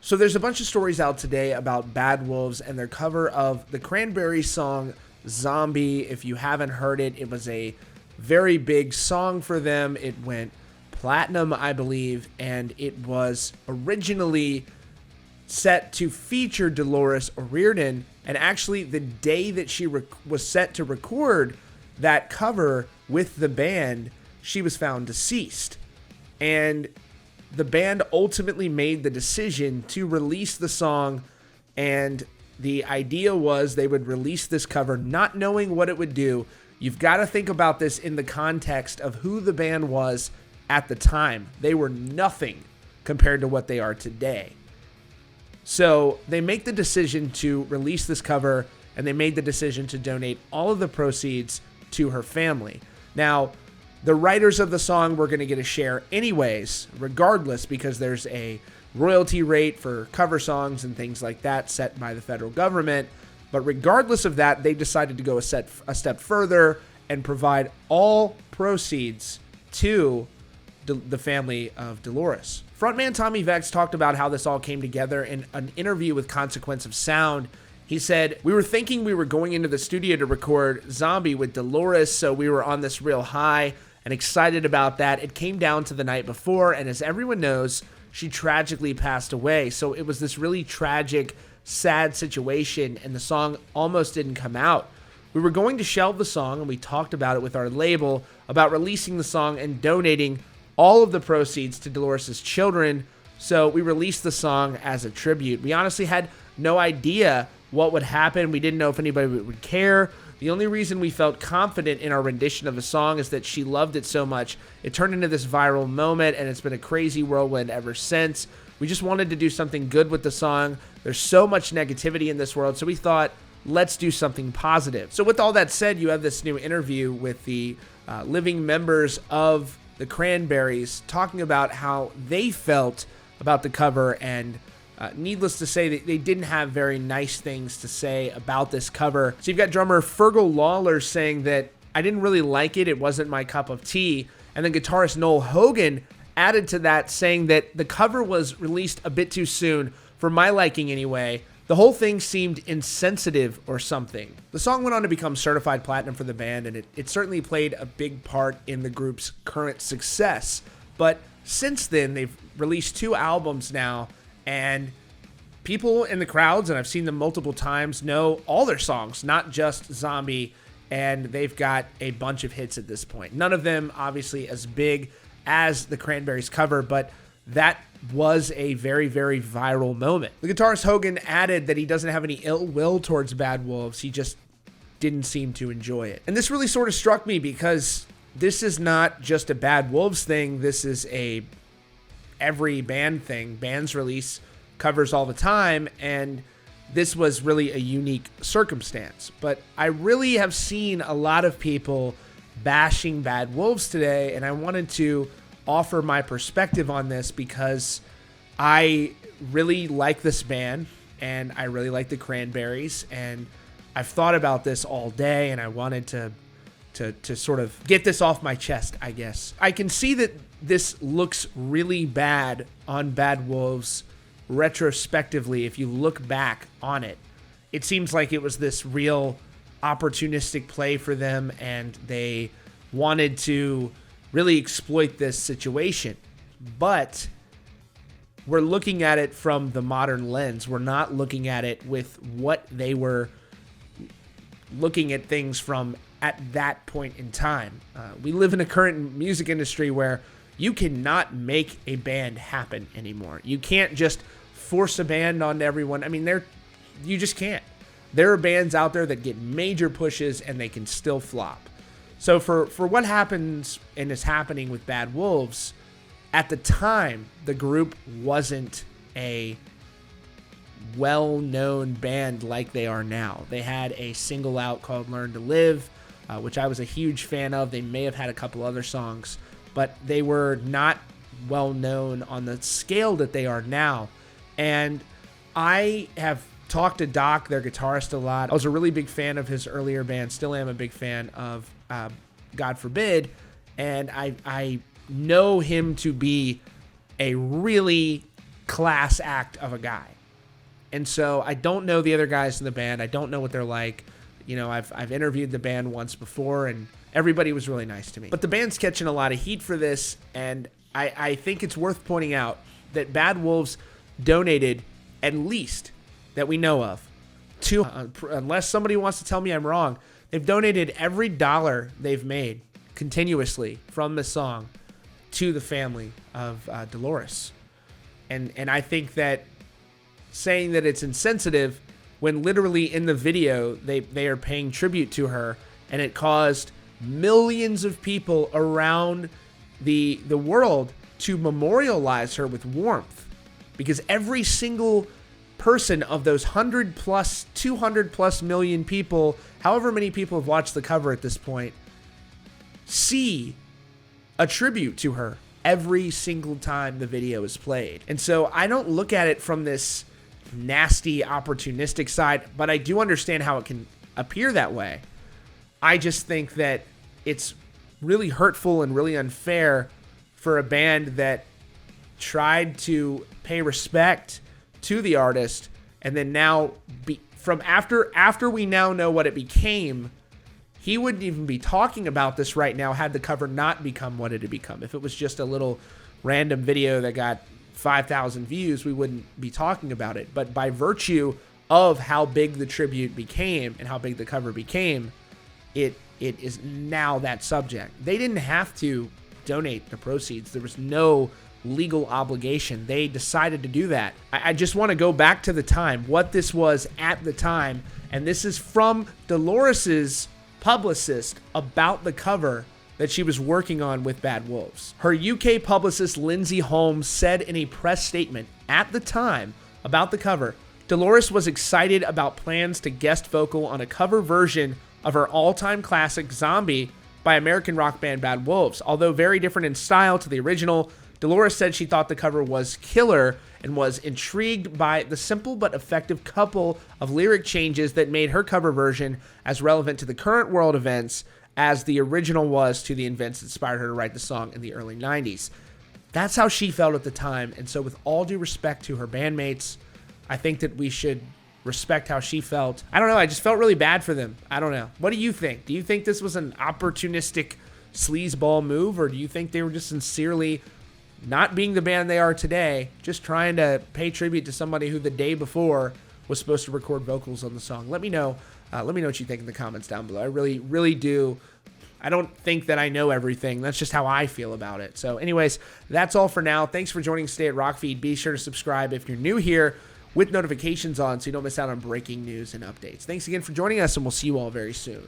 So there's a bunch of stories out today about Bad Wolves and their cover of the Cranberries song Zombie. If you haven't heard it, it was a very big song for them. It went platinum, I believe, and it was originally set to feature Dolores O'Riordan. And actually, the day that she was set to record that cover with the band, she was found deceased. And the band ultimately made the decision to release the song, and the idea was they would release this cover not knowing what it would do. You've got to think about this in the context of who the band was at the time. They were nothing compared to what they are today. So they make the decision to release this cover, and they made the decision to donate all of the proceeds to her family. Now, the writers of the song were going to get a share anyways, regardless, because there's a royalty rate for cover songs and things like that set by the federal government. But regardless of that, they decided to go a step further and provide all proceeds to the family of Dolores. Frontman Tommy Vex talked about how this all came together in an interview with Consequence of Sound. He said, "We were thinking we were going into the studio to record Zombie with Dolores, so we were on this real high and excited about that. It came down to the night before, and as everyone knows, she tragically passed away. So it was this really tragic, sad situation, and the song almost didn't come out. We were going to shelve the song, and we talked about it with our label about releasing the song and donating all of the proceeds to Dolores' children. So we released the song as a tribute. We honestly had no idea what would happen. We didn't know if anybody would care. The only reason we felt confident in our rendition of the song is that she loved it so much. It turned into this viral moment, and it's been a crazy whirlwind ever since. We just wanted to do something good with the song. There's so much negativity in this world, so we thought, let's do something positive." So with all that said, you have this new interview with the living members of the Cranberries talking about how they felt about the cover, and needless to say, they didn't have very nice things to say about this cover. So you've got drummer Fergal Lawler saying that, "I didn't really like it. It wasn't my cup of tea." And then guitarist Noel Hogan added to that, saying that the cover was released a bit too soon, for my liking anyway. The whole thing seemed insensitive or something. The song went on to become certified platinum for the band, and it certainly played a big part in the group's current success. But since then, they've released 2 albums now, and people in the crowds, and I've seen them multiple times, know all their songs, not just Zombie, and they've got a bunch of hits at this point. None of them obviously as big as the Cranberries cover, but that was a very, very viral moment. The guitarist Hogan added that he doesn't have any ill will towards Bad Wolves. He just didn't seem to enjoy it. And this really sort of struck me, because this is not just a Bad Wolves thing. This is a every band thing. Bands release covers all the time, and this was really a unique circumstance. But I really have seen a lot of people bashing Bad Wolves today, and I wanted to offer my perspective on this because I really like this band, and I really like the Cranberries, and I've thought about this all day, and I wanted to sort of get this off my chest, I guess. I can see that this looks really bad on Bad Wolves retrospectively. If you look back on it, it seems like it was this real opportunistic play for them, and they wanted to really exploit this situation. But we're looking at it from the modern lens. We're not looking at it with what they were looking at things from at that point in time. We live in a current music industry where you cannot make a band happen anymore. You can't just force a band on everyone. I mean, you just can't. There are bands out there that get major pushes and they can still flop. So for what happens and is happening with Bad Wolves, at the time, the group wasn't a well-known band like they are now. They had a single out called Learn to Live, which I was a huge fan of. They may have had a couple other songs, but they were not well-known on the scale that they are now. And I have talked to Doc, their guitarist, a lot. I was a really big fan of his earlier band, still am a big fan of God Forbid, and I know him to be a really class act of a guy. And so I don't know the other guys in the band. I don't know what they're like. You know, I've interviewed the band once before, and everybody was really nice to me. But the band's catching a lot of heat for this, and I think it's worth pointing out that Bad Wolves donated, at least that we know of, unless somebody wants to tell me I'm wrong, they've donated every dollar they've made continuously from the song to the family of Dolores. And I think that saying that it's insensitive when literally in the video they are paying tribute to her, and it caused millions of people around the world to memorialize her with warmth, because every single person of those 100 plus 200 plus million people, however many people have watched the cover at this point, see a tribute to her every single time the video is played. And so I don't look at it from this nasty opportunistic side, but I do understand how it can appear that way. I just think that it's really hurtful and really unfair for a band that tried to pay respect to the artist, and then now from after we now know what it became, he wouldn't even be talking about this right now had the cover not become what it had become. If it was just a little random video that got 5,000 views, we wouldn't be talking about it. But by virtue of how big the tribute became and how big the cover became, it is now that subject. They didn't have to donate the proceeds. There was no legal obligation. They decided to do that. I just want to go back to the time, what this was at the time, and this is from Dolores's publicist about the cover that she was working on with Bad Wolves. Her UK publicist Lindsay Holmes said in a press statement at the time about the cover, Dolores was excited about plans to guest vocal on a cover version of her all-time classic Zombie by American rock band Bad Wolves. Although very different in style to the original, Dolores said she thought the cover was killer and was intrigued by the simple but effective couple of lyric changes that made her cover version as relevant to the current world events as the original was to the events that inspired her to write the song in the early 90s. That's how she felt at the time, and so with all due respect to her bandmates, I think that we should respect how she felt. I don't know, I just felt really bad for them. I don't know. What do you think? Do you think this was an opportunistic sleazeball move, or do you think they were just sincerely not being the band they are today, just trying to pay tribute to somebody who the day before was supposed to record vocals on the song? Let me know. Let me know what you think in the comments down below. I really, really do. I don't think that I know everything. That's just how I feel about it. So anyways, that's all for now. Thanks for joining Stay at Rock Feed. Be sure to subscribe if you're new here with notifications on so you don't miss out on breaking news and updates. Thanks again for joining us, and we'll see you all very soon.